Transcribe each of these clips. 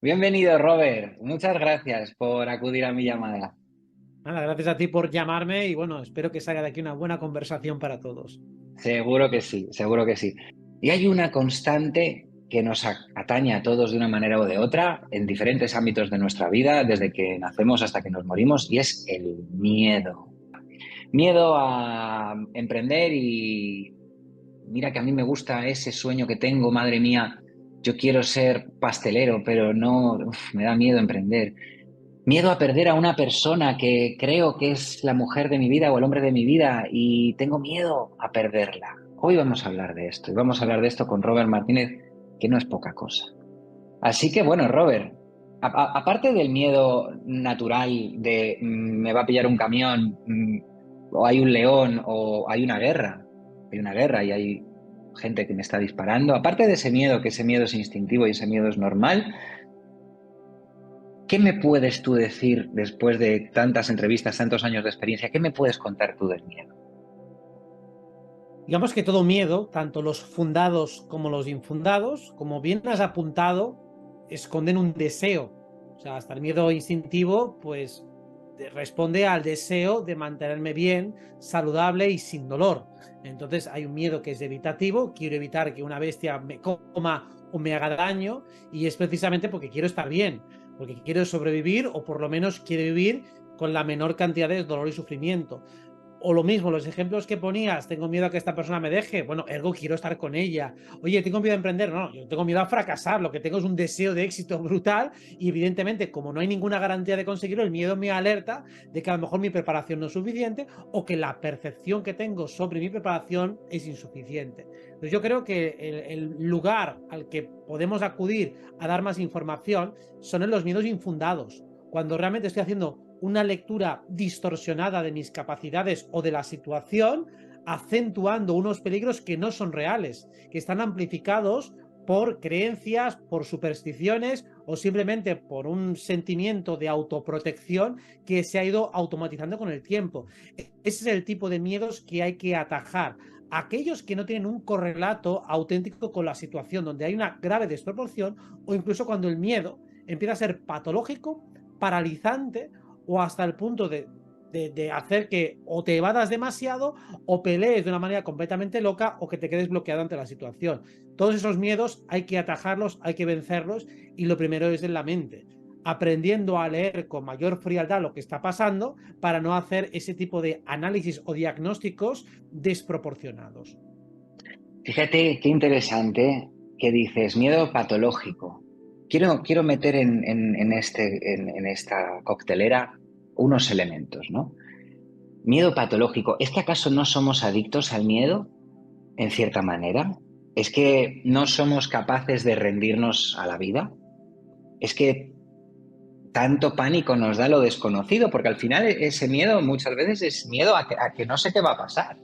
Bienvenido, Robert. Muchas gracias por acudir a mi llamada. Nada, gracias a ti por llamarme y bueno, espero que salga de aquí una buena conversación para todos. Seguro que sí, seguro que sí. Y hay una constante que nos atañe a todos de una manera o de otra en diferentes ámbitos de nuestra vida, desde que nacemos hasta que nos morimos, y es el miedo. Miedo a emprender y mira que a mí me gusta ese sueño que tengo, madre mía, yo quiero ser pastelero, pero no, me da miedo emprender. Miedo a perder a una persona que creo que es la mujer de mi vida o el hombre de mi vida y tengo miedo a perderla. Hoy vamos a hablar de esto y vamos a hablar de esto con Robert Martínez, que no es poca cosa. Así que bueno, Robert, aparte del miedo natural de me va a pillar un camión, o hay un león o hay una guerra y hay gente que me está disparando, aparte de ese miedo, que ese miedo es instintivo y ese miedo es normal, ¿qué me puedes tú decir después de tantas entrevistas, tantos años de experiencia? ¿Qué me puedes contar tú del miedo? Digamos que todo miedo, tanto los fundados como los infundados, como bien has apuntado, esconden un deseo. O sea, hasta el miedo instintivo, pues responde al deseo de mantenerme bien, saludable y sin dolor. Entonces hay un miedo que es evitativo, quiero evitar que una bestia me coma o me haga daño, y es precisamente porque quiero estar bien, porque quiero sobrevivir o por lo menos quiero vivir con la menor cantidad de dolor y sufrimiento. O lo mismo, los ejemplos que ponías, tengo miedo a que esta persona me deje, bueno, ergo quiero estar con ella. Oye, tengo miedo a emprender, no, yo tengo miedo a fracasar, lo que tengo es un deseo de éxito brutal y evidentemente como no hay ninguna garantía de conseguirlo, el miedo me alerta de que a lo mejor mi preparación no es suficiente o que la percepción que tengo sobre mi preparación es insuficiente. Entonces yo creo que el lugar al que podemos acudir a dar más información son en los miedos infundados, cuando realmente estoy haciendo una lectura distorsionada de mis capacidades o de la situación, acentuando unos peligros que no son reales, que están amplificados por creencias, por supersticiones o simplemente por un sentimiento de autoprotección que se ha ido automatizando con el tiempo. Ese es el tipo de miedos que hay que atajar. Aquellos que no tienen un correlato auténtico con la situación, donde hay una grave desproporción, o incluso cuando el miedo empieza a ser patológico, paralizante o hasta el punto de hacer que o te evadas demasiado o pelees de una manera completamente loca o que te quedes bloqueado ante la situación. Todos esos miedos hay que atajarlos, hay que vencerlos, y lo primero es en la mente, aprendiendo a leer con mayor frialdad lo que está pasando para no hacer ese tipo de análisis o diagnósticos desproporcionados. Fíjate qué interesante que dices, miedo patológico. Quiero meter en esta coctelera unos elementos, ¿no? Miedo patológico. ¿Es que acaso no somos adictos al miedo, en cierta manera? ¿Es que no somos capaces de rendirnos a la vida? ¿Es que tanto pánico nos da lo desconocido? Porque al final ese miedo muchas veces es miedo a que no sé qué va a pasar.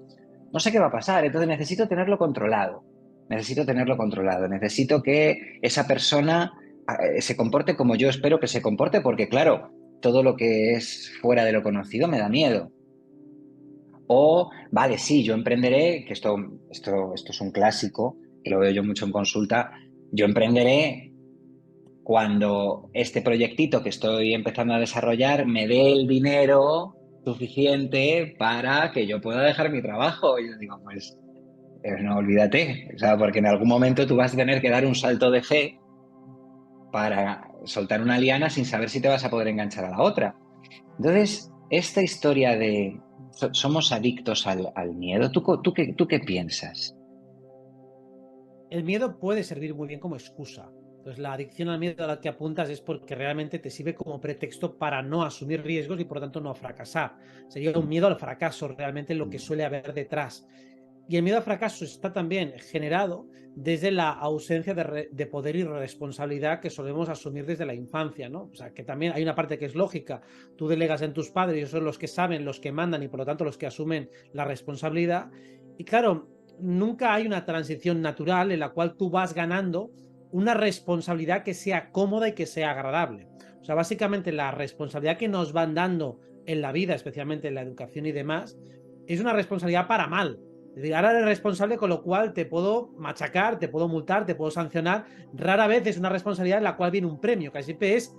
No sé qué va a pasar, entonces necesito tenerlo controlado. Necesito tenerlo controlado. Necesito que esa persona se comporte como yo espero que se comporte, porque claro, todo lo que es fuera de lo conocido me da miedo. O, vale, sí, yo emprenderé, que esto es un clásico, que lo veo yo mucho en consulta, yo emprenderé cuando este proyectito que estoy empezando a desarrollar me dé el dinero suficiente para que yo pueda dejar mi trabajo. Y yo digo, pues no olvídate, o sea, porque en algún momento tú vas a tener que dar un salto de fe para soltar una liana sin saber si te vas a poder enganchar a la otra. Entonces, esta historia de somos adictos al miedo, ¿tú qué piensas? El miedo puede servir muy bien como excusa. Entonces, la adicción al miedo a la que apuntas es porque realmente te sirve como pretexto para no asumir riesgos y por lo tanto no fracasar. Sería un miedo al fracaso realmente lo que suele haber detrás. Y el miedo al fracaso está también generado desde la ausencia de poder y responsabilidad que solemos asumir desde la infancia, ¿no? O sea, que también hay una parte que es lógica. Tú delegas en tus padres, ellos son los que saben, los que mandan y por lo tanto los que asumen la responsabilidad. Y claro, nunca hay una transición natural en la cual tú vas ganando una responsabilidad que sea cómoda y que sea agradable. O sea, básicamente la responsabilidad que nos van dando en la vida, especialmente en la educación y demás, es una responsabilidad para mal. Es decir, ahora eres responsable, con lo cual te puedo machacar, te puedo multar, te puedo sancionar. Rara vez es una responsabilidad en la cual viene un premio, casi siempre es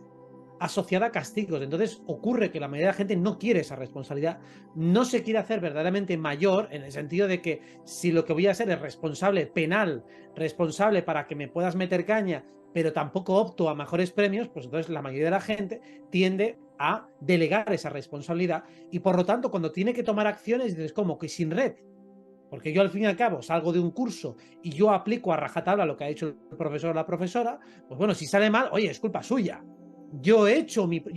asociada a castigos. Entonces ocurre que la mayoría de la gente no quiere esa responsabilidad, no se quiere hacer verdaderamente mayor, en el sentido de que si lo que voy a ser es responsable penal, responsable para que me puedas meter caña, pero tampoco opto a mejores premios, pues entonces la mayoría de la gente tiende a delegar esa responsabilidad y por lo tanto cuando tiene que tomar acciones dices, ¿cómo? Que sin red. Porque yo al fin y al cabo salgo de un curso y yo aplico a rajatabla lo que ha hecho el profesor o la profesora, pues bueno, si sale mal, oye, es culpa suya. Yo he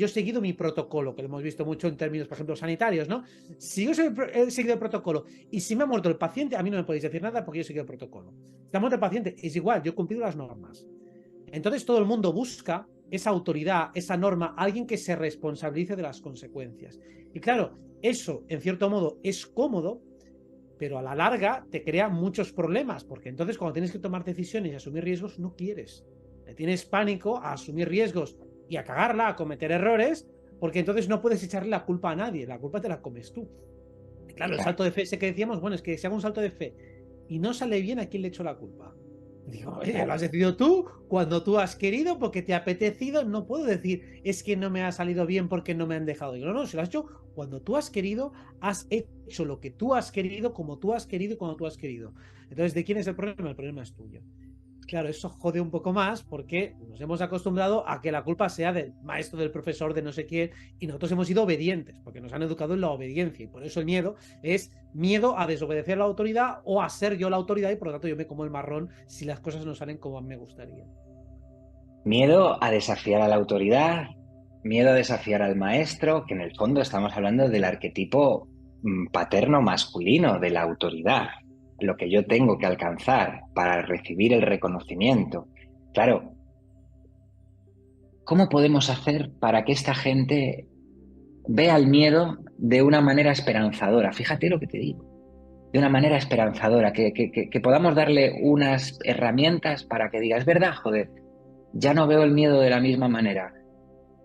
seguido mi protocolo, que lo hemos visto mucho en términos, por ejemplo, sanitarios, ¿no? Si yo he seguido el protocolo y si me ha muerto el paciente, a mí no me podéis decir nada porque yo he seguido el protocolo. Si ha muerto el paciente, es igual, yo he cumplido las normas. Entonces todo el mundo busca esa autoridad, esa norma, alguien que se responsabilice de las consecuencias. Y claro, eso, en cierto modo, es cómodo, pero a la larga te crea muchos problemas, porque entonces cuando tienes que tomar decisiones y asumir riesgos, no quieres. Le tienes pánico a asumir riesgos y a cagarla, a cometer errores, porque entonces no puedes echarle la culpa a nadie, la culpa te la comes tú. Y claro, el salto de fe ese que decíamos, bueno, es que si hago un salto de fe y no sale bien, ¿a quién le echo la culpa? Digo, oye, lo has decidido tú cuando tú has querido, porque te ha apetecido. No puedo decir, es que no me ha salido bien porque no me han dejado. Digo, no, no, si lo has hecho cuando tú has querido, has hecho lo que tú has querido, como tú has querido y cuando tú has querido. Entonces, ¿de quién es el problema? El problema es tuyo. Claro, eso jode un poco más porque nos hemos acostumbrado a que la culpa sea del maestro, del profesor, de no sé quién, y nosotros hemos sido obedientes porque nos han educado en la obediencia y por eso el miedo es miedo a desobedecer a la autoridad o a ser yo la autoridad y por lo tanto yo me como el marrón si las cosas no salen como a mí me gustaría. Miedo a desafiar a la autoridad, miedo a desafiar al maestro, que en el fondo estamos hablando del arquetipo paterno masculino de la autoridad, lo que yo tengo que alcanzar para recibir el reconocimiento. Claro, ¿cómo podemos hacer para que esta gente vea el miedo de una manera esperanzadora? Fíjate lo que te digo, de una manera esperanzadora, que podamos darle unas herramientas para que diga, es verdad, joder, ya no veo el miedo de la misma manera.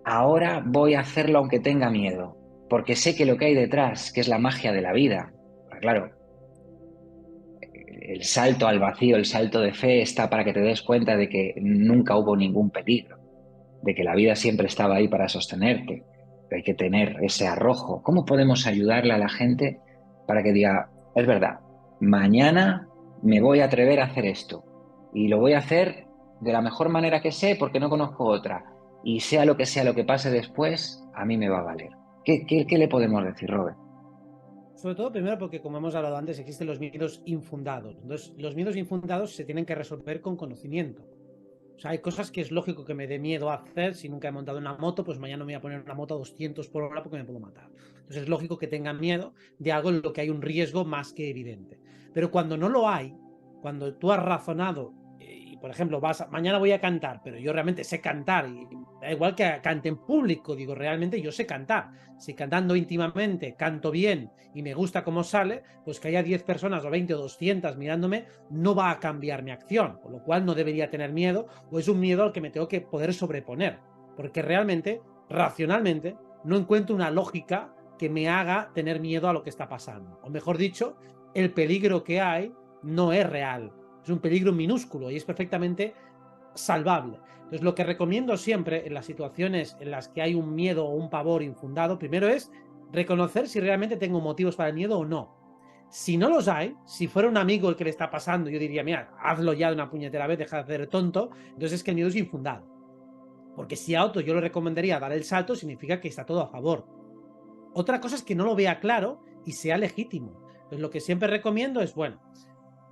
Ahora voy a hacerlo aunque tenga miedo, porque sé que lo que hay detrás, que es la magia de la vida. Claro, el salto al vacío, el salto de fe está para que te des cuenta de que nunca hubo ningún peligro, de que la vida siempre estaba ahí para sostenerte, que hay que tener ese arrojo. ¿Cómo podemos ayudarle a la gente para que diga, es verdad, mañana me voy a atrever a hacer esto y lo voy a hacer de la mejor manera que sé porque no conozco otra y sea lo que pase después, a mí me va a valer? ¿Qué le podemos decir, Robert? Sobre todo, primero, porque como hemos hablado antes, existen los miedos infundados. Entonces, los miedos infundados se tienen que resolver con conocimiento. O sea, hay cosas que es lógico que me dé miedo a hacer. Si nunca he montado una moto, pues mañana me voy a poner una moto a 200 por hora porque me puedo matar. Entonces es lógico que tenga miedo de algo en lo que hay un riesgo más que evidente. Pero cuando no lo hay, cuando tú has razonado y, por ejemplo, mañana voy a cantar, pero yo realmente sé cantar y da igual que cante en público, digo, realmente yo sé cantar. Si cantando íntimamente canto bien y me gusta cómo sale, pues que haya 10 personas o 20 o 200 mirándome no va a cambiar mi acción, con lo cual no debería tener miedo o es un miedo al que me tengo que poder sobreponer, porque realmente, racionalmente, no encuentro una lógica que me haga tener miedo a lo que está pasando. O mejor dicho, el peligro que hay no es real, es un peligro minúsculo y es perfectamente salvable. Entonces, lo que recomiendo siempre en las situaciones en las que hay un miedo o un pavor infundado, primero es reconocer si realmente tengo motivos para el miedo o no. Si no los hay, si fuera un amigo el que le está pasando, yo diría, mira, hazlo ya de una puñetera vez, deja de hacer tonto, entonces es que el miedo es infundado. Porque si a otro yo le recomendaría dar el salto, significa que está todo a favor. Otra cosa es que no lo vea claro y sea legítimo. Entonces, lo que siempre recomiendo es, bueno,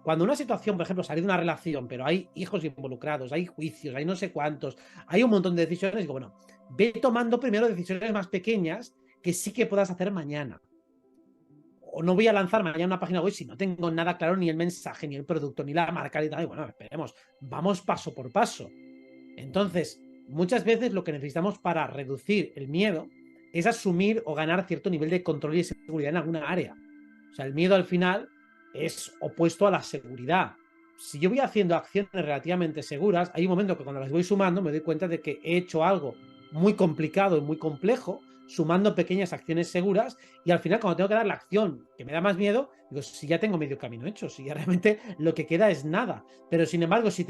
cuando una situación, por ejemplo, sale de una relación, pero hay hijos involucrados, hay juicios, hay no sé cuántos, hay un montón de decisiones, digo, bueno, ve tomando primero decisiones más pequeñas que sí que puedas hacer mañana. O no voy a lanzar mañana una página web si no tengo nada claro, ni el mensaje, ni el producto, ni la marca, y tal. Y bueno, esperemos, vamos paso por paso. Entonces, muchas veces lo que necesitamos para reducir el miedo es asumir o ganar cierto nivel de control y seguridad en alguna área. O sea, el miedo al final es opuesto a la seguridad. Si yo voy haciendo acciones relativamente seguras, hay un momento que cuando las voy sumando me doy cuenta de que he hecho algo muy complicado y muy complejo, sumando pequeñas acciones seguras, y al final cuando tengo que dar la acción que me da más miedo, digo, si ya tengo medio camino hecho, si ya realmente lo que queda es nada. Pero sin embargo, si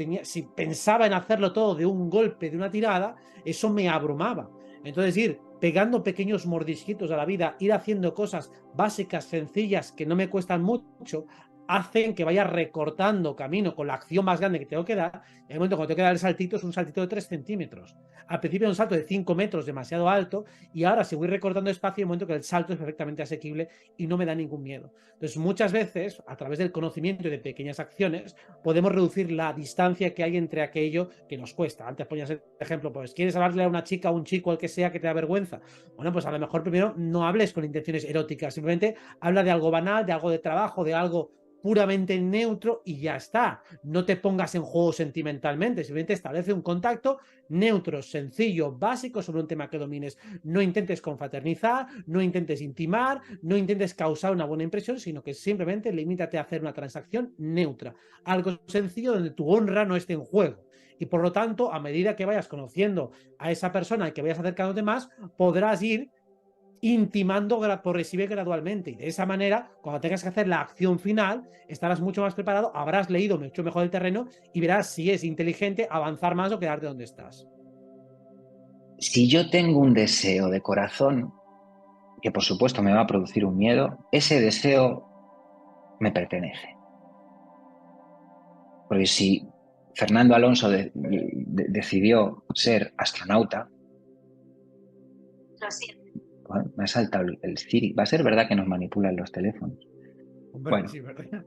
pensaba en hacerlo todo de un golpe, de una tirada, eso me abrumaba. Entonces ir pegando pequeños mordisquitos a la vida, ir haciendo cosas básicas, sencillas, que no me cuestan mucho, hacen que vaya recortando camino con la acción más grande que tengo que dar. En el momento cuando tengo que dar el saltito, es un saltito de 3 centímetros. Al principio era un salto de 5 metros demasiado alto, y ahora si voy recortando espacio, en el momento que el salto es perfectamente asequible y no me da ningún miedo. Entonces muchas veces, a través del conocimiento y de pequeñas acciones, podemos reducir la distancia que hay entre aquello que nos cuesta. Antes ponías el ejemplo, pues quieres hablarle a una chica, a un chico, al que sea, que te da vergüenza. Bueno, pues a lo mejor primero no hables con intenciones eróticas, simplemente habla de algo banal, de algo de trabajo, de algo puramente neutro, y ya está. No te pongas en juego sentimentalmente, simplemente establece un contacto neutro, sencillo, básico sobre un tema que domines. No intentes confraternizar, no intentes intimar, no intentes causar una buena impresión, sino que simplemente limítate a hacer una transacción neutra, algo sencillo donde tu honra no esté en juego. Y por lo tanto, a medida que vayas conociendo a esa persona y que vayas acercándote más, podrás ir intimando progresiva y gradualmente, y de esa manera, cuando tengas que hacer la acción final, estarás mucho más preparado, habrás leído mucho mejor el terreno y verás si es inteligente avanzar más o quedarte donde estás. Si yo tengo un deseo de corazón, que por supuesto me va a producir un miedo, ese deseo me pertenece. Porque si Fernando Alonso decidió ser astronauta, bueno, me ha saltado el Siri. Va a ser verdad que nos manipulan los teléfonos. Hombre, Bueno, sí, ¿verdad?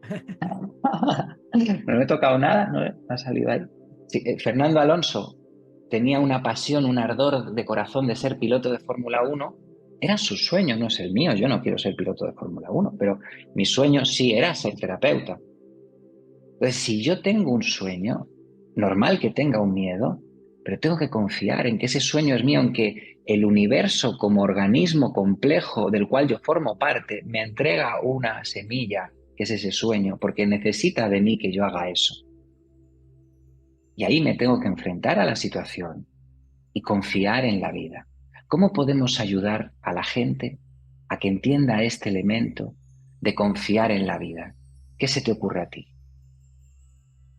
no me he tocado nada, no ha salido ahí. Sí, Fernando Alonso tenía una pasión, un ardor de corazón de ser piloto de Fórmula 1. Era su sueño, no es el mío. Yo no quiero ser piloto de Fórmula 1, pero mi sueño sí era ser terapeuta. Entonces, si yo tengo un sueño, normal que tenga un miedo, pero tengo que confiar en que ese sueño es mío, en que el universo como organismo complejo del cual yo formo parte me entrega una semilla, que es ese sueño, porque necesita de mí que yo haga eso. Y ahí me tengo que enfrentar a la situación y confiar en la vida. ¿Cómo podemos ayudar a la gente a que entienda este elemento de confiar en la vida? ¿Qué se te ocurre a ti?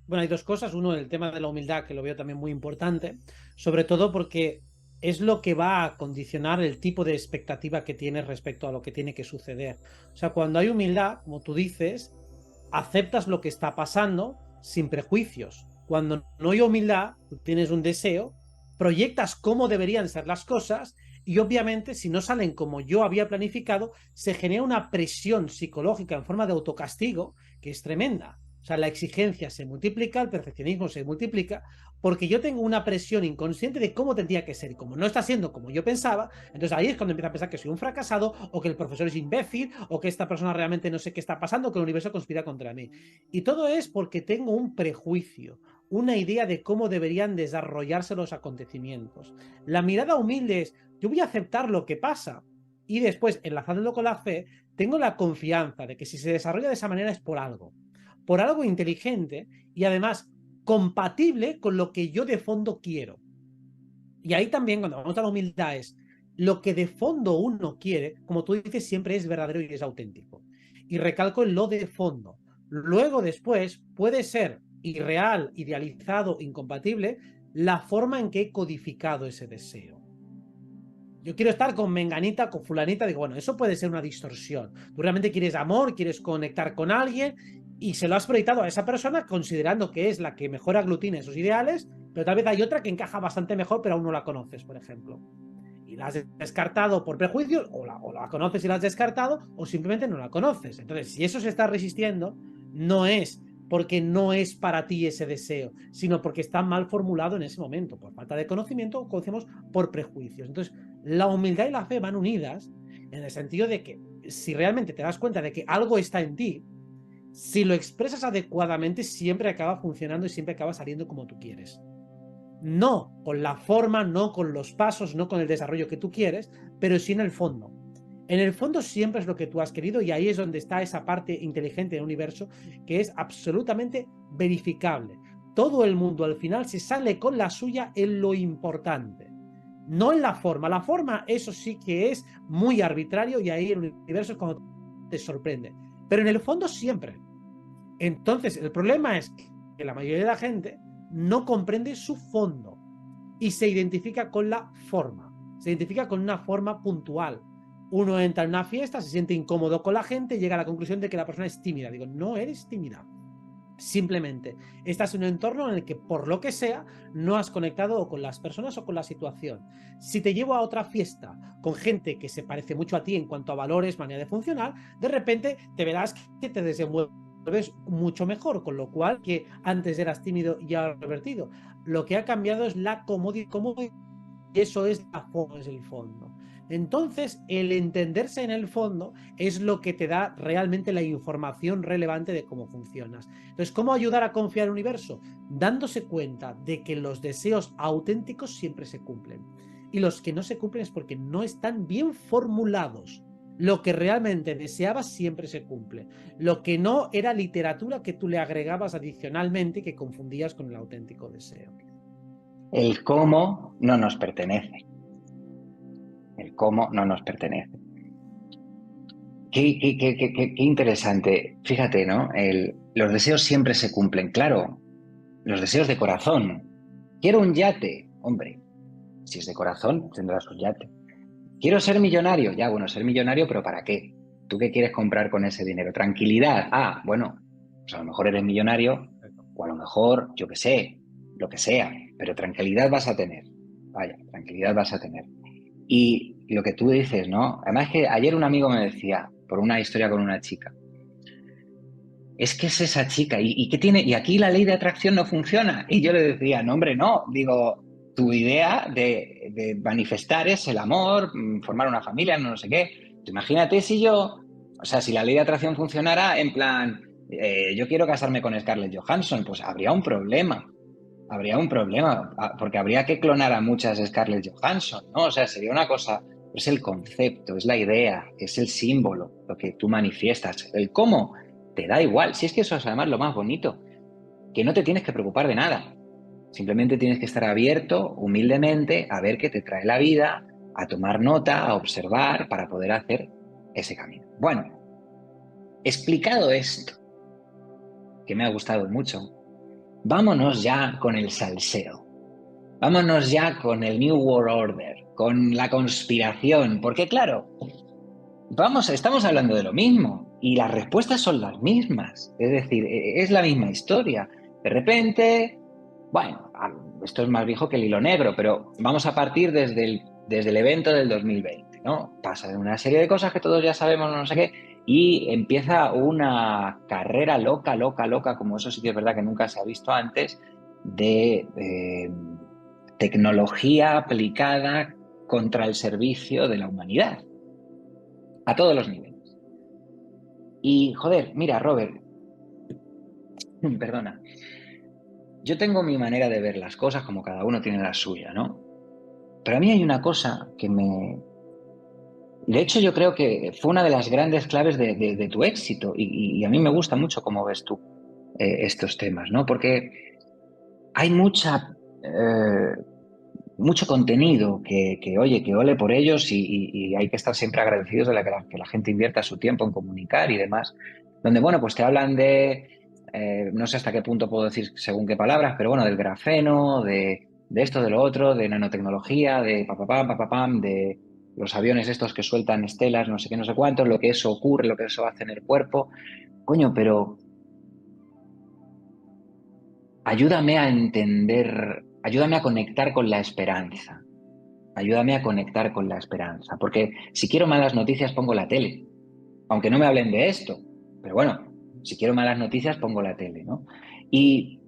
Bueno, hay dos cosas. Uno, el tema de la humildad, que lo veo también muy importante, sobre todo porque es lo que va a condicionar el tipo de expectativa que tienes respecto a lo que tiene que suceder. O sea, cuando hay humildad, como tú dices, aceptas lo que está pasando sin prejuicios. Cuando no hay humildad, tú tienes un deseo, proyectas cómo deberían ser las cosas, y obviamente si no salen como yo había planificado, se genera una presión psicológica en forma de autocastigo que es tremenda. O sea, la exigencia se multiplica, el perfeccionismo se multiplica, porque yo tengo una presión inconsciente de cómo tendría que ser. Y como no está siendo como yo pensaba, entonces ahí es cuando empiezo a pensar que soy un fracasado, o que el profesor es imbécil, o que esta persona realmente no sé qué está pasando, o que el universo conspira contra mí. Y todo es porque tengo un prejuicio, una idea de cómo deberían desarrollarse los acontecimientos. La mirada humilde es, yo voy a aceptar lo que pasa, y después, enlazándolo con la fe, tengo la confianza de que si se desarrolla de esa manera es por algo inteligente, y además compatible con lo que yo de fondo quiero. Y ahí también, cuando vamos a la humildad, es lo que de fondo uno quiere, como tú dices, siempre es verdadero y es auténtico. Y recalco en lo de fondo. Luego, después, puede ser irreal, idealizado, incompatible, la forma en que he codificado ese deseo. Yo quiero estar con menganita, con fulanita, digo, bueno, eso puede ser una distorsión. Tú realmente quieres amor, quieres conectar con alguien, y se lo has proyectado a esa persona considerando que es la que mejor aglutina esos ideales, pero tal vez hay otra que encaja bastante mejor, pero aún no la conoces, por ejemplo. Y la has descartado por prejuicios, o la conoces y la has descartado, o simplemente no la conoces. Entonces, si eso se está resistiendo, no es porque no es para ti ese deseo, sino porque está mal formulado en ese momento, por falta de conocimiento, o como decimos, por prejuicios. Entonces, la humildad y la fe van unidas en el sentido de que si realmente te das cuenta de que algo está en ti, si lo expresas adecuadamente, siempre acaba funcionando y siempre acaba saliendo como tú quieres. No con la forma, no con los pasos, no con el desarrollo que tú quieres, pero sí en el fondo. En el fondo siempre es lo que tú has querido, y ahí es donde está esa parte inteligente del universo que es absolutamente verificable. Todo el mundo al final se sale con la suya en lo importante. no en la forma. La forma, eso sí que es muy arbitrario y ahí el universo es cuando te sorprende. Pero en el fondo siempre. Entonces, el problema es que la mayoría de la gente no comprende su fondo y se identifica con la forma. Se identifica con una forma puntual. Uno entra en una fiesta, se siente incómodo con la gente y llega a la conclusión de que la persona es tímida. Digo, no eres tímida. Simplemente estás en un entorno en el que, por lo que sea, no has conectado o con las personas o con la situación. Si te llevo a otra fiesta con gente que se parece mucho a ti en cuanto a valores, manera de funcionar, de repente te verás que te desenvuelves mucho mejor, con lo cual que antes eras tímido y ahora revertido. Lo que ha cambiado es la comodidad, y eso es la forma, es el fondo. Entonces, el entenderse en el fondo es lo que te da realmente la información relevante de cómo funcionas. Entonces, ¿cómo ayudar a confiar en el universo? Dándose cuenta de que los deseos auténticos siempre se cumplen. Y los que no se cumplen es porque no están bien formulados. Lo que realmente deseabas siempre se cumple. Lo que no era literatura que tú le agregabas adicionalmente y que confundías con el auténtico deseo. El cómo no nos pertenece. El cómo no nos pertenece. Qué interesante. Fíjate, ¿no? Los deseos siempre se cumplen. Claro, los deseos de corazón. Quiero un yate. Hombre, si es de corazón, tendrás un yate. Quiero ser millonario. Ya, bueno, ser millonario, pero ¿para qué? ¿Tú qué quieres comprar con ese dinero? Tranquilidad. Ah, bueno, pues a lo mejor eres millonario, o a lo mejor, yo qué sé, lo que sea, pero tranquilidad vas a tener. Vaya, tranquilidad vas a tener. Y lo que tú dices, ¿no? Además que ayer un amigo me decía, por una historia con una chica, es que es esa chica, ¿y qué tiene? Y aquí la ley de atracción no funciona. Y yo le decía, no, hombre, no. Digo, tu idea de manifestar es el amor, formar una familia, no sé qué. Imagínate si yo, o sea, si la ley de atracción funcionara en plan, yo quiero casarme con Scarlett Johansson, pues habría un problema. Habría un problema, porque habría que clonar a muchas Scarlett Johansson, ¿no? O sea, sería una cosa, es el concepto, es la idea, es el símbolo, lo que tú manifiestas. El cómo te da igual. Si es que eso es además lo más bonito, que no te tienes que preocupar de nada. Simplemente tienes que estar abierto, humildemente, a ver qué te trae la vida, a tomar nota, a observar para poder hacer ese camino. Bueno, explicado esto, que me ha gustado mucho, vámonos ya con el salseo. Vámonos ya con el New World Order, con la conspiración, porque claro, estamos hablando de lo mismo y las respuestas son las mismas, es decir, es la misma historia. De repente, bueno, esto es más viejo que el hilo negro, pero vamos a partir desde el evento del 2020, ¿no? Pasan una serie de cosas que todos ya sabemos, no sé qué, y empieza una carrera loca, como eso sí que es verdad que nunca se ha visto antes, de tecnología aplicada contra el servicio de la humanidad, a todos los niveles. Y, joder, mira, Robert, perdona, yo tengo mi manera de ver las cosas como cada uno tiene la suya, ¿no? Pero a mí hay una cosa que me... De hecho, yo creo que fue una de las grandes claves de tu éxito y a mí me gusta mucho cómo ves tú estos temas, ¿no? Porque hay mucho contenido oye, que ole por ellos y hay que estar siempre agradecidos de que la gente invierta su tiempo en comunicar y demás. Donde, bueno, pues te hablan no sé hasta qué punto puedo decir según qué palabras, pero bueno, del grafeno, de esto, de lo otro, de nanotecnología, de papapam, de los aviones estos que sueltan estelas, no sé qué, no sé cuántos, lo que eso ocurre, lo que eso hace en el cuerpo. Coño, pero ayúdame a entender, ayúdame a conectar con la esperanza. Ayúdame a conectar con la esperanza, porque si quiero malas noticias pongo la tele, aunque no me hablen de esto, pero bueno, si quiero malas noticias pongo la tele, ¿no? Y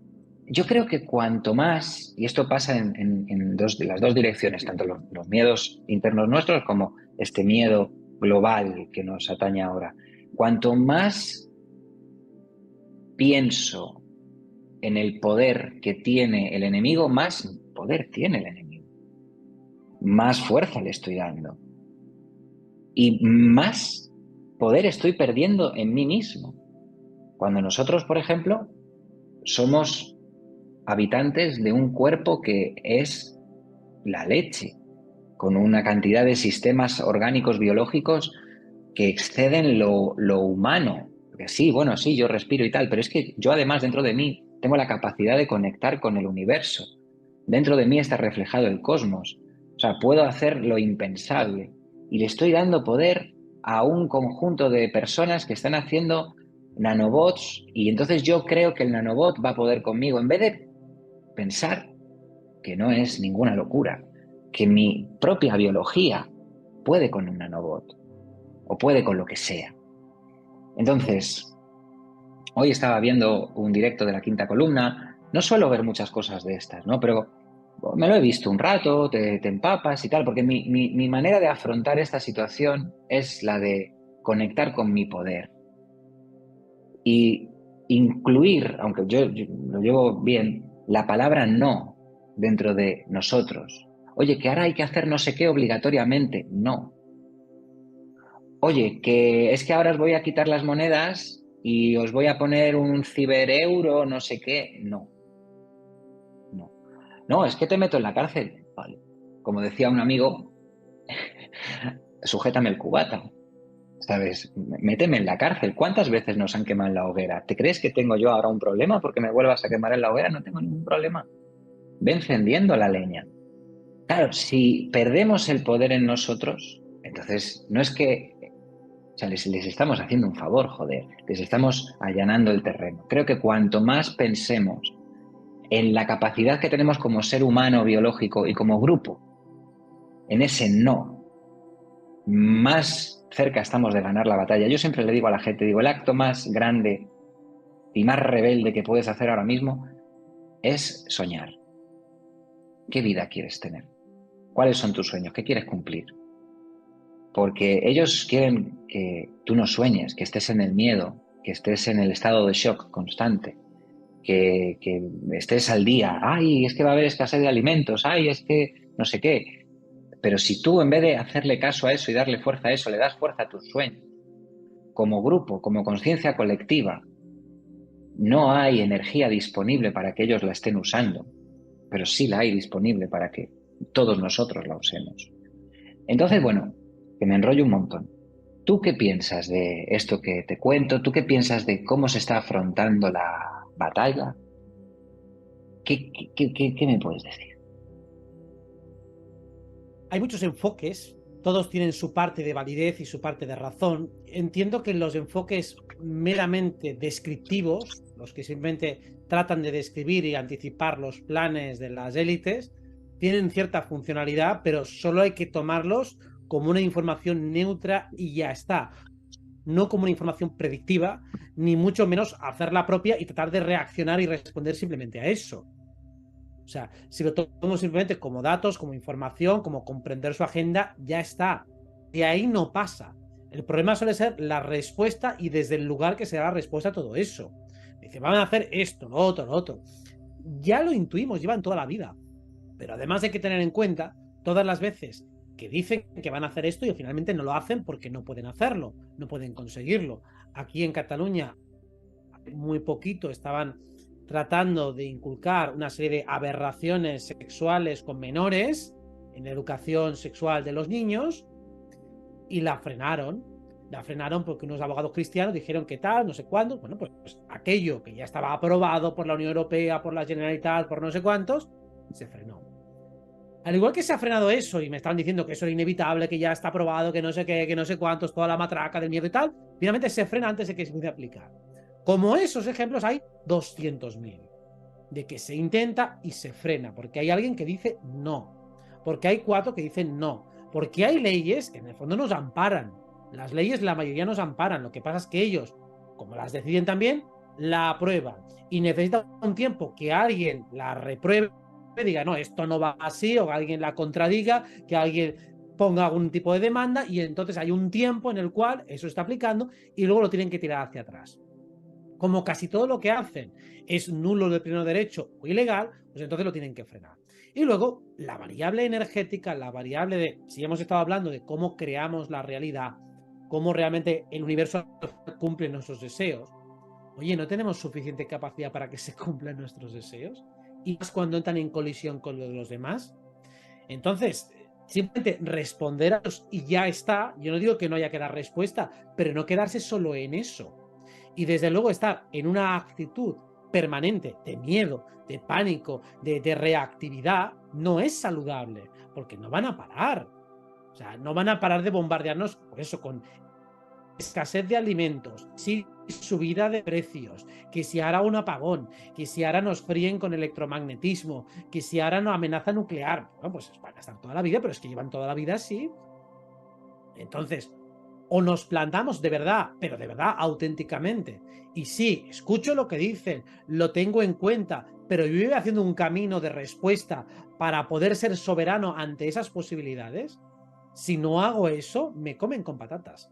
yo creo que cuanto más, y esto pasa en las dos direcciones, tanto los miedos internos nuestros como este miedo global que nos atañe ahora, cuanto más pienso en el poder que tiene el enemigo, más poder tiene el enemigo, más fuerza le estoy dando. Y más poder estoy perdiendo en mí mismo. Cuando nosotros, por ejemplo, somos habitantes de un cuerpo que es la leche. con una cantidad de sistemas orgánicos biológicos que exceden lo humano. Porque sí, bueno, sí, yo respiro y tal, pero es que yo además dentro de mí tengo la capacidad de conectar con el universo. Dentro de mí está reflejado el cosmos. O sea, puedo hacer lo impensable. Y le estoy dando poder a un conjunto de personas que están haciendo nanobots, y entonces yo creo que el nanobot va a poder conmigo, en vez de pensar que no es ninguna locura, que mi propia biología puede con un nanobot o puede con lo que sea. Entonces, hoy estaba viendo un directo de La Quinta Columna. No suelo ver muchas cosas de estas, ¿no? Pero me lo he visto un rato, te empapas y tal, porque mi manera de afrontar esta situación es la de conectar con mi poder y incluir, aunque yo lo llevo bien, la palabra no dentro de nosotros. Oye, que ahora hay que hacer no sé qué obligatoriamente. No. Oye, que es que ahora os voy a quitar las monedas y os voy a poner un cibereuro, no sé qué. No, no. No, es que te meto en la cárcel. Vale. Como decía un amigo, sujétame el cubata, ¿sabes? Méteme en la cárcel. ¿Cuántas veces nos han quemado en la hoguera? ¿Te crees que tengo yo ahora un problema porque me vuelvas a quemar en la hoguera? No tengo ningún problema. Ve encendiendo la leña. Claro, si perdemos el poder en nosotros, entonces no es que, o sea, les estamos haciendo un favor, joder, les estamos allanando el terreno. Creo que cuanto más pensemos en la capacidad que tenemos como ser humano biológico y como grupo, en ese no, más cerca estamos de ganar la batalla. Yo siempre le digo a la gente, digo, el acto más grande y más rebelde que puedes hacer ahora mismo es soñar. ¿Qué vida quieres tener? ¿Cuáles son tus sueños? ¿Qué quieres cumplir? Porque ellos quieren que tú no sueñes, que estés en el miedo, que estés en el estado de shock constante, que estés al día. Ay, es que va a haber escasez de alimentos, ay, es que no sé qué. Pero si tú en vez de hacerle caso a eso y darle fuerza a eso, le das fuerza a tus sueños, como grupo, como conciencia colectiva, no hay energía disponible para que ellos la estén usando, pero sí la hay disponible para que todos nosotros la usemos. Entonces, bueno, que me enrollo un montón. ¿Tú qué piensas de esto que te cuento? ¿Tú qué piensas de cómo se está afrontando la batalla? ¿Qué me puedes decir? Hay muchos enfoques, todos tienen su parte de validez y su parte de razón. Entiendo que los enfoques meramente descriptivos, los que simplemente tratan de describir y anticipar los planes de las élites, tienen cierta funcionalidad, pero solo hay que tomarlos como una información neutra y ya está. No como una información predictiva, ni mucho menos hacerla propia y tratar de reaccionar y responder simplemente a eso. O sea, si lo tomo simplemente como datos, como información, como comprender su agenda, ya está. De ahí no pasa. El problema suele ser la respuesta y desde el lugar que se da la respuesta a todo eso. Dice, van a hacer esto, lo otro, lo otro. Ya lo intuimos, llevan toda la vida. Pero además hay que tener en cuenta todas las veces que dicen que van a hacer esto y finalmente no lo hacen porque no pueden hacerlo, no pueden conseguirlo. Aquí en Cataluña, muy poquito estaban tratando de inculcar una serie de aberraciones sexuales con menores en la educación sexual de los niños y la frenaron. La frenaron porque unos abogados cristianos dijeron que tal, no sé cuándo. Bueno, pues aquello que ya estaba aprobado por la Unión Europea, por la Generalitat, por no sé cuántos, se frenó. Al igual que se ha frenado eso y me estaban diciendo que eso era inevitable, que ya está aprobado, que no sé qué, que no sé cuántos, toda la matraca del miedo y tal, finalmente se frena antes de que se empiece a aplicar. Como esos ejemplos hay 200.000 de que se intenta y se frena, porque hay alguien que dice no, porque hay 4 que dicen no, porque hay leyes que en el fondo nos amparan. Las leyes, la mayoría nos amparan, lo que pasa es que ellos, como las deciden también, la aprueban y necesita un tiempo que alguien la repruebe, diga, no, esto no va así, o alguien la contradiga, que alguien ponga algún tipo de demanda y entonces hay un tiempo en el cual eso está aplicando y luego lo tienen que tirar hacia atrás. Como casi todo lo que hacen es nulo de pleno derecho o ilegal, pues entonces lo tienen que frenar. Y luego, la variable energética, la variable de, si hemos estado hablando de cómo creamos la realidad, cómo realmente el universo cumple nuestros deseos, oye, ¿no tenemos suficiente capacidad para que se cumplan nuestros deseos? Y más cuando entran en colisión con los demás. Entonces, simplemente responder a ellos y ya está. Yo no digo que no haya que dar respuesta, pero no quedarse solo en eso. Y desde luego estar en una actitud permanente de miedo, de pánico, de reactividad, no es saludable, porque no van a parar. O sea, no van a parar de bombardearnos, por eso, con escasez de alimentos, sí, subida de precios, que si ahora un apagón, que si ahora nos fríen con electromagnetismo, que si ahora no amenaza nuclear. Bueno, pues van a estar toda la vida, pero es que llevan toda la vida así. Entonces, o nos plantamos de verdad, pero de verdad auténticamente, y sí, escucho lo que dicen, lo tengo en cuenta, pero yo voy haciendo un camino de respuesta para poder ser soberano ante esas posibilidades. Si no hago eso, me comen con patatas.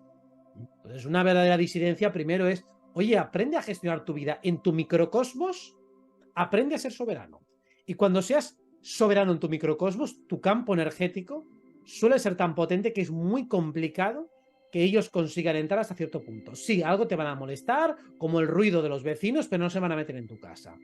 Entonces, una verdadera disidencia primero es, oye, aprende a gestionar tu vida en tu microcosmos, aprende a ser soberano. Y cuando seas soberano en tu microcosmos, tu campo energético suele ser tan potente que es muy complicado que ellos consigan entrar hasta cierto punto. Sí, algo te van a molestar, como el ruido de los vecinos, pero no se van a meter en tu casa.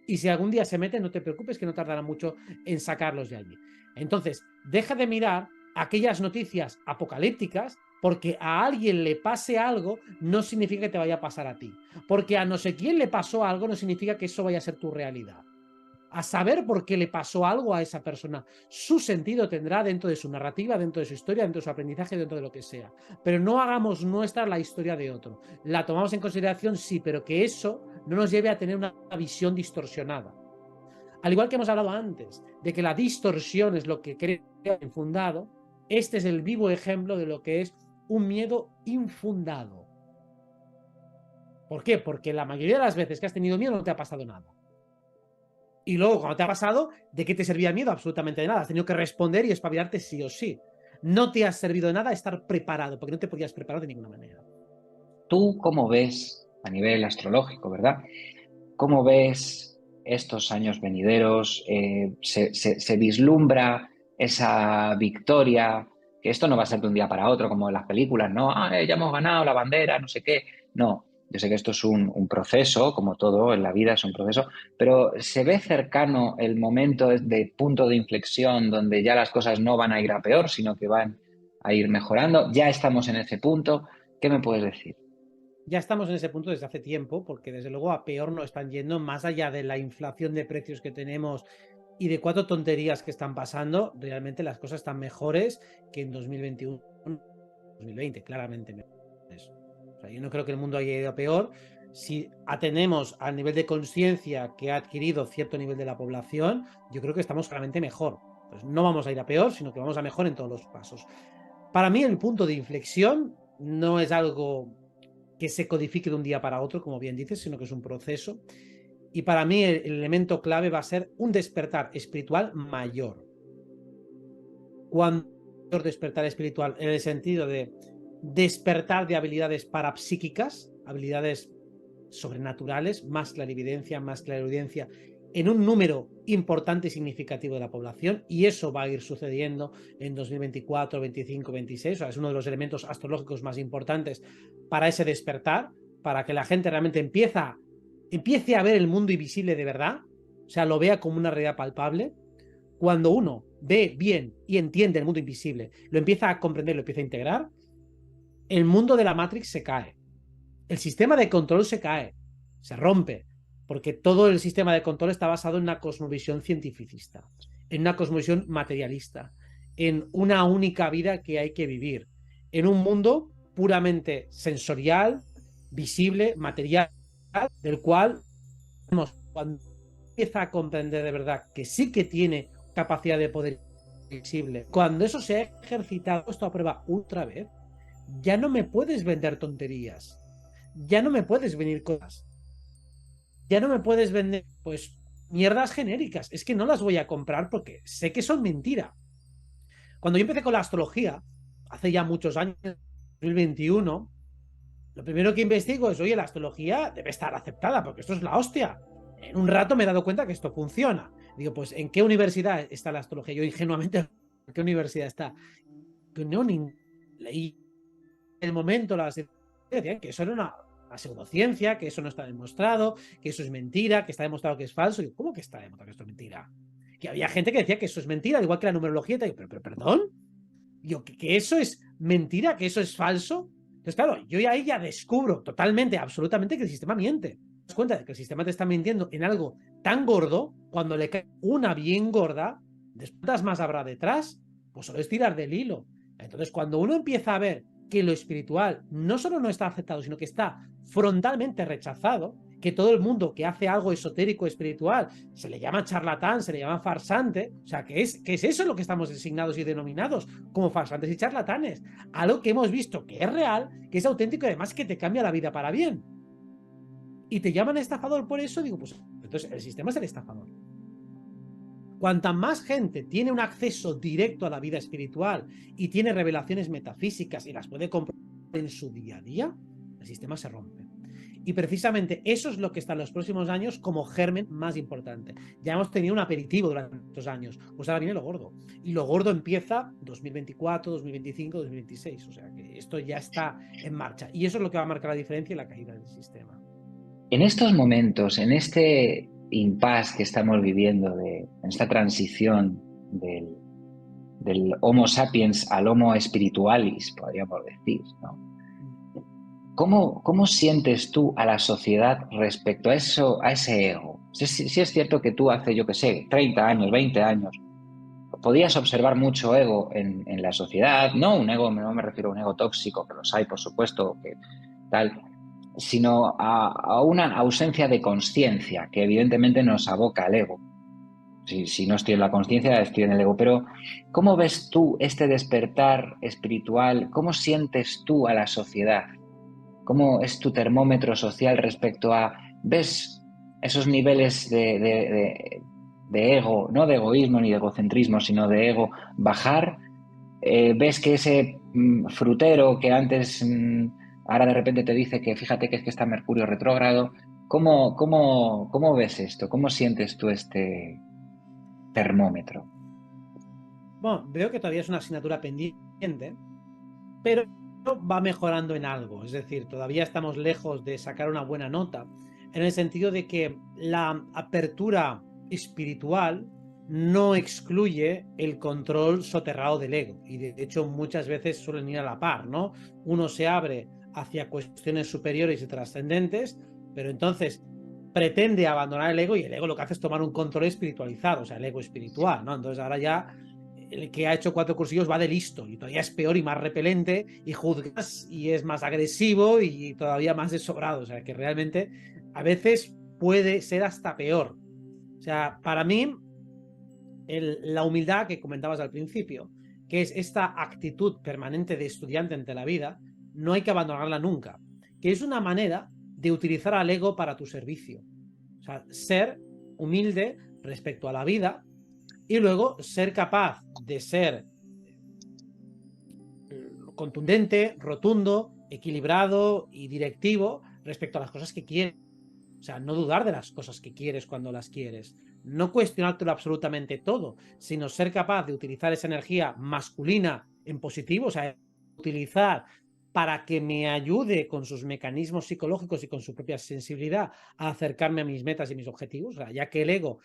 Y si algún día se meten, no te preocupes, que no tardará mucho en sacarlos de allí. Entonces, deja de mirar aquellas noticias apocalípticas, porque a alguien le pase algo no significa que te vaya a pasar a ti. Porque a no sé quién le pasó algo no significa que eso vaya a ser tu realidad. A saber por qué le pasó algo a esa persona. Su sentido tendrá dentro de su narrativa, dentro de su historia, dentro de su aprendizaje, dentro de lo que sea. Pero no hagamos nuestra la historia de otro. La tomamos en consideración, sí, pero que eso no nos lleve a tener una visión distorsionada. Al igual que hemos hablado antes, de que la distorsión es lo que crea infundado, este es el vivo ejemplo de lo que es un miedo infundado. ¿Por qué? Porque la mayoría de las veces que has tenido miedo no te ha pasado nada. Y luego, cuando te ha pasado, ¿de qué te servía el miedo? Absolutamente de nada. Has tenido que responder y espabilarte sí o sí. No te ha servido de nada estar preparado, porque no te podías preparar de ninguna manera. ¿Tú cómo ves a nivel astrológico, verdad? ¿Cómo ves estos años venideros? ¿Se vislumbra esa victoria? Que esto no va a ser de un día para otro, como en las películas, ¿no? Ya hemos ganado la bandera, no sé qué. No, yo sé que esto es un proceso, como todo en la vida es un proceso, pero ¿se ve cercano el momento de punto de inflexión donde ya las cosas no van a ir a peor, sino que van a ir mejorando? ¿Ya estamos en ese punto? ¿Qué me puedes decir? Ya estamos en ese punto desde hace tiempo, porque desde luego a peor no están yendo, más allá de la inflación de precios que tenemos y de 4 tonterías que están pasando, realmente las cosas están mejores que en 2021, 2020, claramente. O sea, yo no creo que el mundo haya ido a peor. Si atenemos al nivel de conciencia que ha adquirido cierto nivel de la población, yo creo que estamos claramente mejor. Pues no vamos a ir a peor, sino que vamos a mejor en todos los pasos. Para mí el punto de inflexión no es algo que se codifique de un día para otro, como bien dices, sino que es un proceso. Y para mí el elemento clave va a ser un despertar espiritual mayor. Cuando despertar espiritual en el sentido de despertar de habilidades parapsíquicas, habilidades sobrenaturales, más clarividencia, más clariaudiencia, en un número importante y significativo de la población, y eso va a ir sucediendo en 2024, 25, 26, o sea, es uno de los elementos astrológicos más importantes para ese despertar, para que la gente realmente empiece a ver el mundo invisible de verdad, o sea, lo vea como una realidad palpable. Cuando uno ve bien y entiende el mundo invisible, lo empieza a comprender, lo empieza a integrar, el mundo de la Matrix se cae. El sistema de control se cae, se rompe, porque todo el sistema de control está basado en una cosmovisión cientificista, en una cosmovisión materialista, en una única vida que hay que vivir, en un mundo puramente sensorial, visible, material, del cual cuando empieza a comprender de verdad que sí que tiene capacidad de poder visible, cuando eso se ha ejercitado, puesto a prueba otra vez, ya no me puedes vender tonterías, ya no me puedes venir cosas, ya no me puedes vender, pues, mierdas genéricas. Es que no las voy a comprar porque sé que son mentira. Cuando yo empecé con la astrología, hace ya muchos años, 2021, lo primero que investigo es, oye, la astrología debe estar aceptada porque esto es la hostia. En un rato me he dado cuenta que esto funciona. Digo, pues, ¿en qué universidad está la astrología? Yo ingenuamente, ¿en qué universidad está? Pues no, leí el momento las decían que eso era una pseudociencia, que eso no está demostrado, que eso es mentira, que está demostrado que es falso. Y yo, ¿cómo que está demostrado que esto es mentira? Que había gente que decía que eso es mentira, igual que la numerología. Pero perdón, Yo, que eso es mentira, que eso es falso. Entonces, claro, yo ahí ya descubro totalmente, absolutamente que el sistema miente. Te das cuenta de que el sistema te está mintiendo en algo tan gordo, cuando le cae una bien gorda, después más habrá detrás, pues solo es tirar del hilo. Entonces, cuando uno empieza a ver que lo espiritual no solo no está aceptado, sino que está frontalmente rechazado, que todo el mundo que hace algo esotérico espiritual se le llama charlatán, se le llama farsante, o sea, ¿qué es eso lo que estamos designados y denominados como farsantes y charlatanes? Algo que hemos visto que es real, que es auténtico y además que te cambia la vida para bien. Y te llaman estafador por eso, digo, pues entonces el sistema es el estafador. Cuanta más gente tiene un acceso directo a la vida espiritual y tiene revelaciones metafísicas y las puede comprobar en su día a día, el sistema se rompe. Y precisamente eso es lo que está en los próximos años como germen más importante. Ya hemos tenido un aperitivo durante estos años, pues ahora viene lo gordo. Y lo gordo empieza 2024, 2025, 2026. O sea que esto ya está en marcha. Y eso es lo que va a marcar la diferencia y la caída del sistema. En estos momentos, en este impasse que estamos viviendo, en esta transición del Homo sapiens al Homo spiritualis, podríamos decir, ¿no? ¿Cómo sientes tú a la sociedad respecto a eso, a ese ego? Si es cierto que tú hace, yo qué sé, 30 años, 20 años, podías observar mucho ego en la sociedad, no un ego, no me refiero a un ego tóxico, que los hay, por supuesto, que tal, sino a una ausencia de conciencia que evidentemente nos aboca al ego. Si no estoy en la conciencia, estoy en el ego. Pero, ¿cómo ves tú este despertar espiritual? ¿Cómo sientes tú a la sociedad? ¿Cómo es tu termómetro social respecto a, ves esos niveles de ego, no de egoísmo ni de egocentrismo, sino de ego bajar? ¿Ves que ese frutero que antes, ahora de repente te dice que fíjate que es que está Mercurio retrógrado? ¿Cómo ves esto? ¿Cómo sientes tú este termómetro? Bueno, veo que todavía es una asignatura pendiente, pero va mejorando en algo. Es decir, todavía estamos lejos de sacar una buena nota, en el sentido de que la apertura espiritual no excluye el control soterrado del ego. Y de hecho muchas veces suelen ir a la par, ¿no? Uno se abre hacia cuestiones superiores y trascendentes, pero entonces pretende abandonar el ego y el ego lo que hace es tomar un control espiritualizado, o sea, el ego espiritual, ¿no? Entonces ahora ya el que ha hecho 4 cursillos va de listo y todavía es peor y más repelente y juzgas y es más agresivo y todavía más desobrado. O sea, que realmente a veces puede ser hasta peor. O sea, para mí, la humildad que comentabas al principio, que es esta actitud permanente de estudiante ante la vida, no hay que abandonarla nunca, que es una manera de utilizar al ego para tu servicio. O sea, ser humilde respecto a la vida y luego ser capaz de ser contundente, rotundo, equilibrado y directivo respecto a las cosas que quieres. O sea, no dudar de las cosas que quieres cuando las quieres. No cuestionártelo absolutamente todo, sino ser capaz de utilizar esa energía masculina en positivo, o sea, utilizar para que me ayude con sus mecanismos psicológicos y con su propia sensibilidad a acercarme a mis metas y mis objetivos. O sea, ya que el ego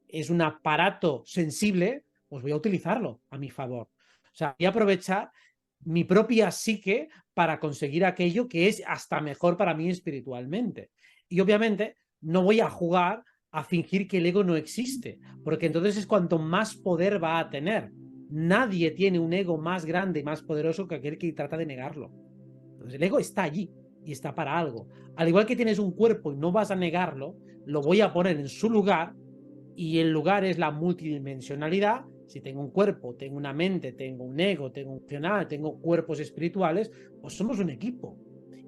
es un aparato sensible, pues voy a utilizarlo a mi favor. O sea, voy a aprovechar mi propia psique para conseguir aquello que es hasta mejor para mí espiritualmente. Y obviamente no voy a jugar a fingir que el ego no existe, porque entonces es cuanto más poder va a tener. Nadie tiene un ego más grande y más poderoso que aquel que trata de negarlo. Entonces el ego está allí y está para algo. Al igual que tienes un cuerpo y no vas a negarlo, lo voy a poner en su lugar y el lugar es la multidimensionalidad. Si tengo un cuerpo, tengo una mente, tengo un ego, tengo un emocional, tengo cuerpos espirituales, pues somos un equipo.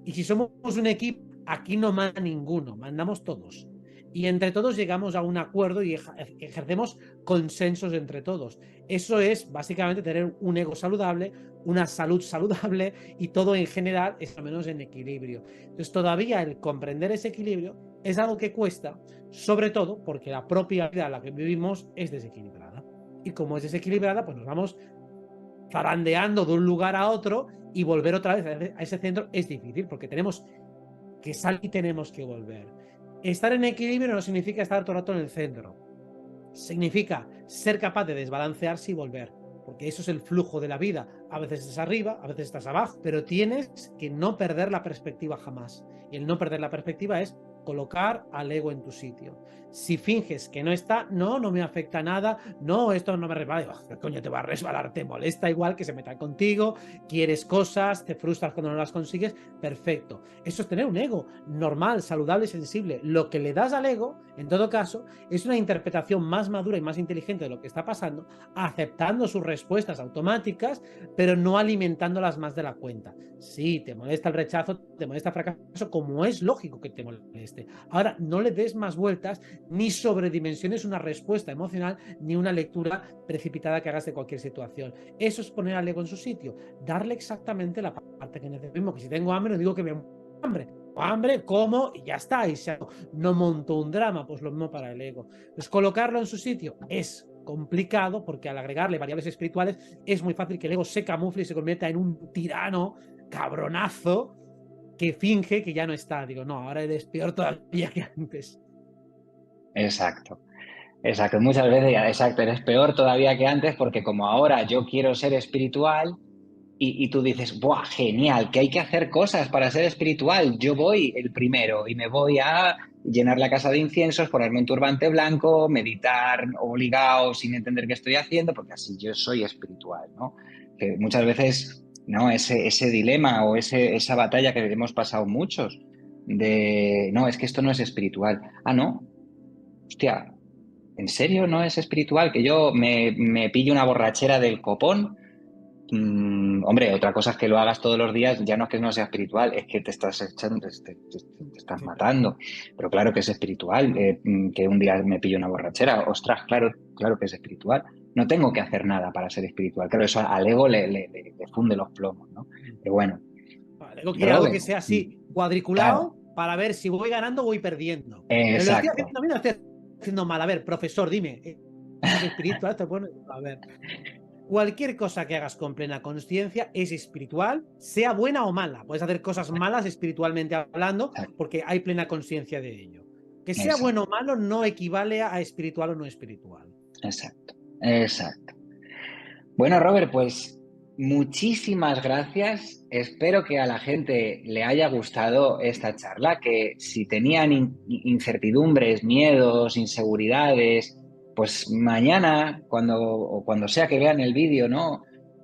Y si somos un equipo, aquí no manda ninguno, mandamos todos. Y entre todos llegamos a un acuerdo y ejercemos consensos entre todos. Eso es básicamente tener un ego saludable, una salud saludable y todo en general es al menos en equilibrio. Entonces todavía el comprender ese equilibrio es algo que cuesta, sobre todo porque la propia vida en la que vivimos es desequilibrada. Y como es desequilibrada, pues nos vamos zarandeando de un lugar a otro y volver otra vez a ese centro es difícil porque tenemos que salir y tenemos que volver. Estar en equilibrio no significa estar todo el rato en el centro. Significa ser capaz de desbalancearse y volver. porque eso es el flujo de la vida. A veces estás arriba, a veces estás abajo, pero tienes que no perder la perspectiva jamás. Y el no perder la perspectiva es colocar al ego en tu sitio. Si finges que no está, no, no me afecta nada, no, esto no me resbala, ¿qué coño te va a resbalar? Te molesta igual que se metan contigo, quieres cosas, te frustras cuando no las consigues, perfecto. Eso es tener un ego normal, saludable y sensible. Lo que le das al ego, en todo caso, es una interpretación más madura y más inteligente de lo que está pasando, aceptando sus respuestas automáticas, pero no alimentándolas más de la cuenta. Sí, te molesta el rechazo, te molesta el fracaso, como es lógico que te moleste. Ahora, no le des más vueltas ni sobredimensiones una respuesta emocional ni una lectura precipitada que hagas de cualquier situación. Eso es poner al ego en su sitio, darle exactamente la parte que necesito. Que si tengo hambre, no digo que me hambre, como y ya está. Y no monto un drama, pues lo mismo para el ego. Pues colocarlo en su sitio es complicado porque al agregarle variables espirituales es muy fácil que el ego se camufle y se convierta en un tirano cabronazo que finge que ya no está. Digo, no, ahora eres peor todavía que antes. Exacto. Exacto, muchas veces, exacto, eres peor todavía que antes porque como ahora yo quiero ser espiritual y tú dices, ¡buah, genial! Que hay que hacer cosas para ser espiritual. Yo voy el primero y me voy a llenar la casa de inciensos, ponerme un turbante blanco, meditar obligado sin entender qué estoy haciendo, porque así yo soy espiritual, ¿no? Que muchas veces, ¿no? Ese dilema o esa batalla que hemos pasado muchos de, no, es que esto no es espiritual. Ah, no, hostia. ¿En serio no es espiritual? Que yo me pille una borrachera del copón. Hombre, otra cosa es que lo hagas todos los días, ya no es que no sea espiritual, es que te estás echando, te estás matando. Pero claro que es espiritual, que un día me pille una borrachera. Ostras, claro, claro que es espiritual. No tengo que hacer nada para ser espiritual. Claro, eso al ego le funde los plomos, ¿no? Pero bueno, Vale, quiero algo que Robert, sea así, claro, cuadriculado, para ver si voy ganando o voy perdiendo. Lo estoy exacto. haciendo bien, lo estoy haciendo mal. A ver, profesor, dime, ¿eso es espiritual? A ver, cualquier cosa que hagas con plena conciencia es espiritual, sea buena o mala. Puedes hacer cosas malas espiritualmente hablando porque hay plena conciencia de ello. Que sea Exacto, bueno o malo no equivale a espiritual o no espiritual. exacto, exacto. Bueno, Robert, pues muchísimas gracias. Espero que a la gente le haya gustado esta charla, que si tenían incertidumbres, miedos, inseguridades, pues mañana, cuando sea que vean el vídeo, ¿no?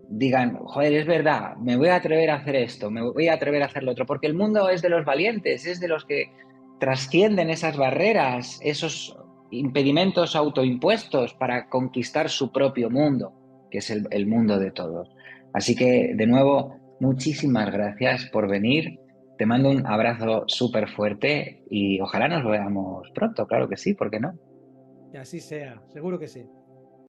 Digan, joder, es verdad, me voy a atrever a hacer esto, me voy a atrever a hacer lo otro, porque el mundo es de los valientes, es de los que trascienden esas barreras, esos impedimentos autoimpuestos para conquistar su propio mundo, que es el mundo de todos. Así que, de nuevo, muchísimas gracias por venir. Te mando un abrazo súper fuerte y ojalá nos veamos pronto, claro que sí, ¿por qué no? Que así sea, seguro que sí.